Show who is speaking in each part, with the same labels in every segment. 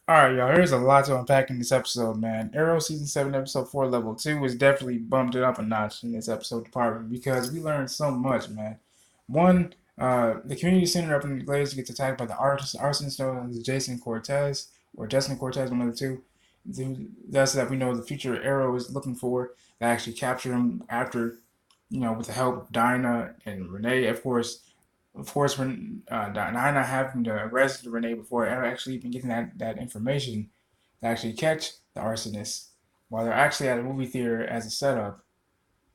Speaker 1: All right, y'all. There's a lot to unpack in this episode, man. Arrow season 7, episode 4, level 2 was definitely bumped it up a notch in this episode department because we learned so much, man. One, the community center up in the Glades gets attacked by the arsonist known as Jason Cortez or Justin Cortez, one of the two. Thus, that we know the future Arrow is looking for. They actually capture him after, with the help of Dinah and Rene, of course, when Dinah having to arrest Rene before actually even getting that information to actually catch the arsonists, while they're actually at a movie theater as a setup,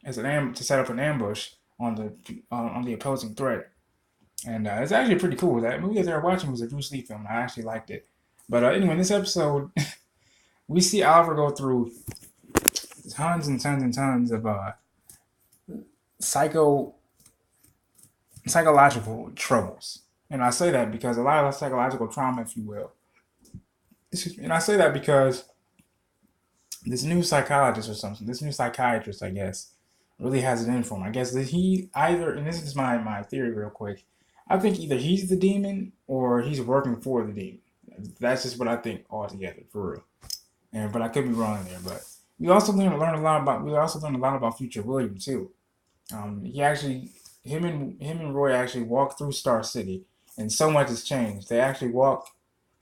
Speaker 1: to set up an ambush on the opposing threat. And it's actually pretty cool. That movie that they were watching was a Bruce Lee film. I actually liked it. But anyway, in this episode, we see Oliver go through tons and tons and tons of psycho psychological troubles. And I say that because a lot of psychological trauma, if you will. And I say that because this new psychologist or something, this new psychiatrist, I guess, really has it in for him. I guess that he either, and this is my theory real quick, I think either he's the demon or he's working for the demon. That's just what I think altogether, for real. And but I could be wrong there. But we also learned a lot about Future William too. He actually, him and Roy actually walked through Star City, and so much has changed. They actually walked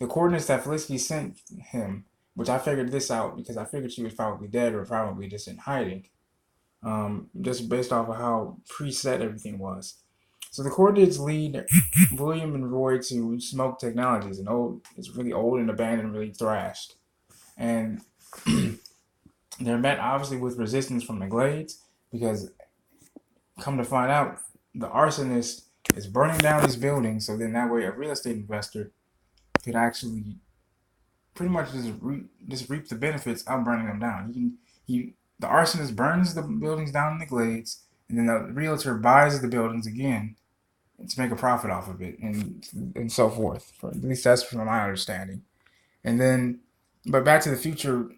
Speaker 1: the coordinates that Felicity sent him, which I figured this out because I figured she was probably dead or probably just in hiding, just based off of how preset everything was. So the coordinates lead William and Roy to Smoke Technologies, it's really old and abandoned, really thrashed, and they're met obviously with resistance from the Glades because come to find out, the arsonist is burning down these buildings, so then that way a real estate investor could actually pretty much just reap the benefits of burning them down. The arsonist burns the buildings down in the Glades, and then the realtor buys the buildings again to make a profit off of it, and so forth. At least that's from my understanding. And then, but back to the future,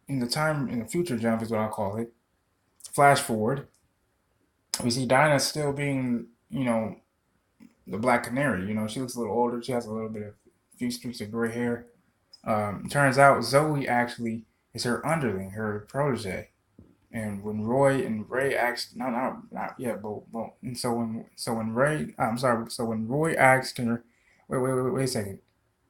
Speaker 1: in the future jump is what I call it. Flash forward, we see Dinah still being, the Black Canary. She looks a little older. She has a few streaks of gray hair. Turns out Zoe actually is her underling, her protege. And when Roy and Ray asked, no, no, not yet, but and so when Roy asked her, wait a second.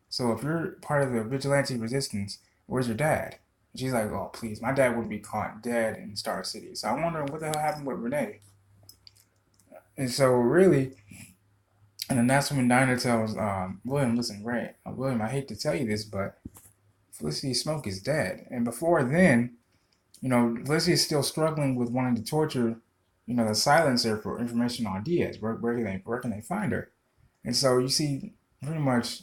Speaker 1: So if you're part of the vigilante resistance, where's your dad? And she's like, oh, please, my dad wouldn't be caught dead in Star City. So I'm wondering what the hell happened with Rene. And so really, and then that's when Dinah tells William, listen, Ray, William, I hate to tell you this, but Felicity Smoke is dead. And before then, Felicity is still struggling with wanting to torture, the silencer for information on Diaz. Where can they find her? And so you see pretty much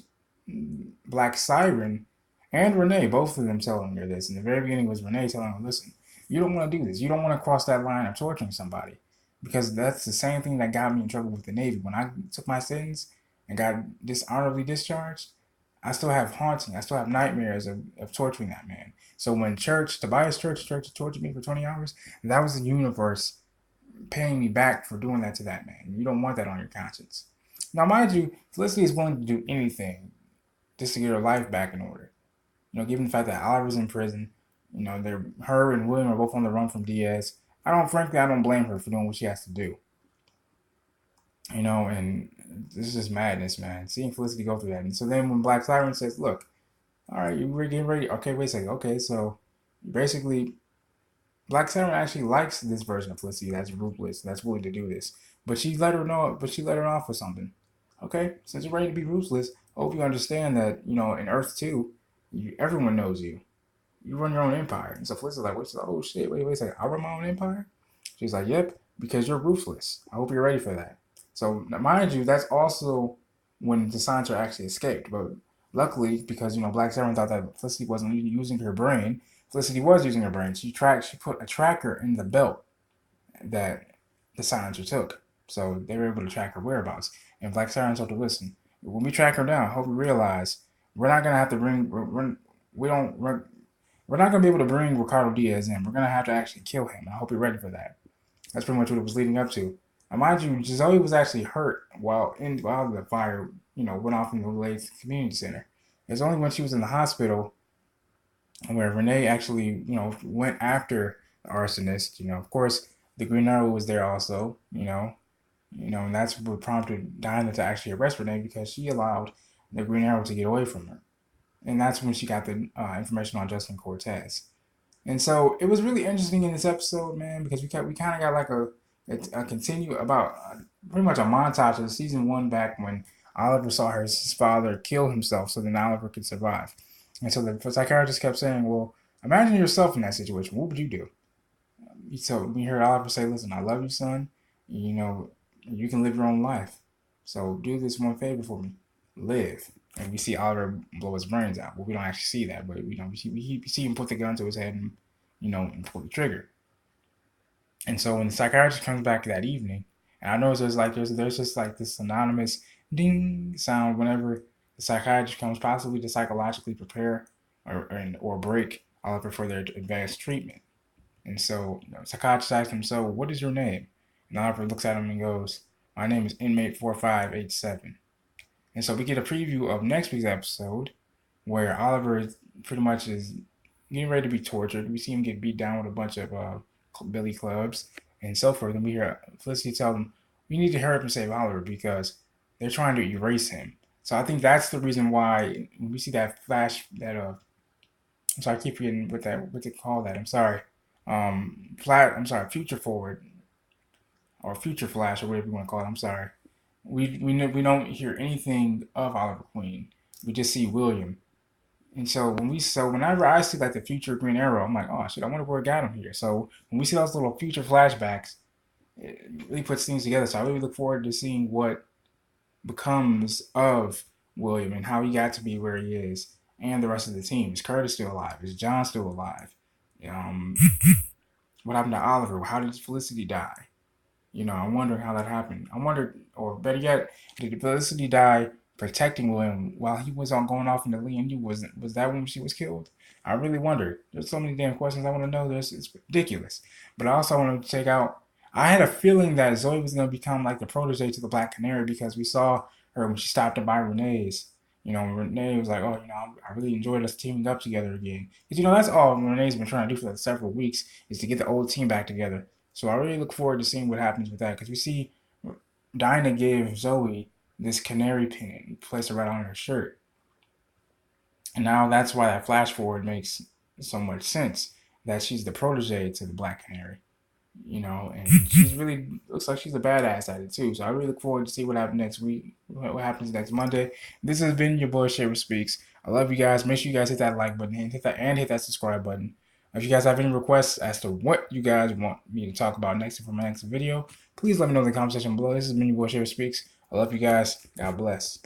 Speaker 1: Black Siren and Rene, both of them telling her this. In the very beginning was Rene telling her, listen, you don't want to do this. You don't want to cross that line of torturing somebody. Because that's the same thing that got me in trouble with the Navy. When I took my sentence and got dishonorably discharged, I still have haunting. I still have nightmares of torturing that man. So when Tobias Church tortured me for 20 hours, that was the universe paying me back for doing that to that man. You don't want that on your conscience. Now, mind you, Felicity is willing to do anything just to get her life back in order. Given the fact that Oliver's in prison, her and William are both on the run from Diaz. I don't blame her for doing what she has to do. And this is just madness, man. Seeing Felicity go through that. And so then when Black Siren says, look, all right, we're getting ready. Okay, wait a second. Okay, so basically, Black Siren actually likes this version of Felicity that's ruthless, that's willing to do this. But she let her off with something. Okay, since you're ready to be ruthless, I hope you understand that, in Earth 2, everyone knows you. You run your own empire. And so Felicity's like, oh shit, wait a second. I run my own empire? She's like, yep, because you're ruthless. I hope you're ready for that. So mind you, that's also when the Sansa actually escaped. But luckily, because Black Siren thought that Felicity wasn't using her brain, Felicity was using her brain. She put a tracker in the belt that the Silencer took. So they were able to track her whereabouts. And Black Siren told her, listen, when we track her down, I hope you realize we're not gonna have to bring we don't we're not gonna be able to bring Ricardo Diaz in. We're gonna have to actually kill him. I hope you're ready for that. That's pretty much what it was leading up to. And mind you, Zoe was actually hurt while the fire, went off in the Lake Community Center. It's only when she was in the hospital where Rene actually, went after the arsonist. Of course, the Green Arrow was there also. And that's what prompted Dinah to actually arrest Rene because she allowed the Green Arrow to get away from her, and that's when she got the information on Justin Cortez. And so it was really interesting in this episode, man, because we kind of got like a continue about pretty much a montage of season one back when Oliver saw his father kill himself, so then Oliver could survive. And so the psychiatrist kept saying, "Well, imagine yourself in that situation. What would you do?" So we heard Oliver say, "Listen, I love you, son. You know, you can live your own life. So do this one favor for me, live." And we see Oliver blow his brains out. Well, we don't actually see that, but we see him put the gun to his head and and pull the trigger. And so when the psychiatrist comes back that evening, and I know there's just like this anonymous ding sound whenever the psychiatrist comes, possibly to psychologically prepare or break Oliver for their advanced treatment. And so psychiatrist asks him, "So what is your name?" And Oliver looks at him and goes, "My name is inmate 4587." And so we get a preview of next week's episode where Oliver pretty much is getting ready to be tortured. We see him get beat down with a bunch of billy clubs and so forth. And we hear Felicity tell them, "We need to hurry up and save Oliver because they're trying to erase him." So I think that's the reason why when we see that flash, that I'm sorry, I keep forgetting what they call that. I'm sorry. I'm sorry, future forward or future flash or whatever you want to call it. I'm sorry. We don't hear anything of Oliver Queen. We just see William. And so whenever I see like the future Green Arrow, I'm like, oh shit, I wonder where it got him here. So when we see those little future flashbacks, it really puts things together. So I really look forward to seeing what becomes of William and how he got to be where he is, and the rest of the team. Is Curtis still alive? Is John still alive? Um, what happened to Oliver? How did Felicity die? I'm wondering how that happened. I wonder, or better yet, did Felicity die protecting William while he was on going off into Lee and you? Was that when she was killed? I really wonder. There's so many damn questions I want to know. It's ridiculous. But I also want to check out. I had a feeling that Zoe was going to become like the protege to the Black Canary because we saw her when she stopped by Renee's. Renee was like, "Oh, I really enjoyed us teaming up together again." Because that's all Renee's been trying to do for several weeks is to get the old team back together. So I really look forward to seeing what happens with that because we see Dinah gave Zoe this canary pin, placed it right on her shirt, and now that's why that flash forward makes so much sense that she's the protege to the Black Canary. And she's really looks like she's a badass at it too. So I really look forward to see what happens next week, what happens next Monday. This has been your boy Shaver Speaks. I love you guys. Make sure you guys hit that like button and hit that subscribe button. If you guys have any requests as to what you guys want me to talk about next for my next video, please let me know in the comment section below. This has been your boy Shaver Speaks. I love you guys. God bless.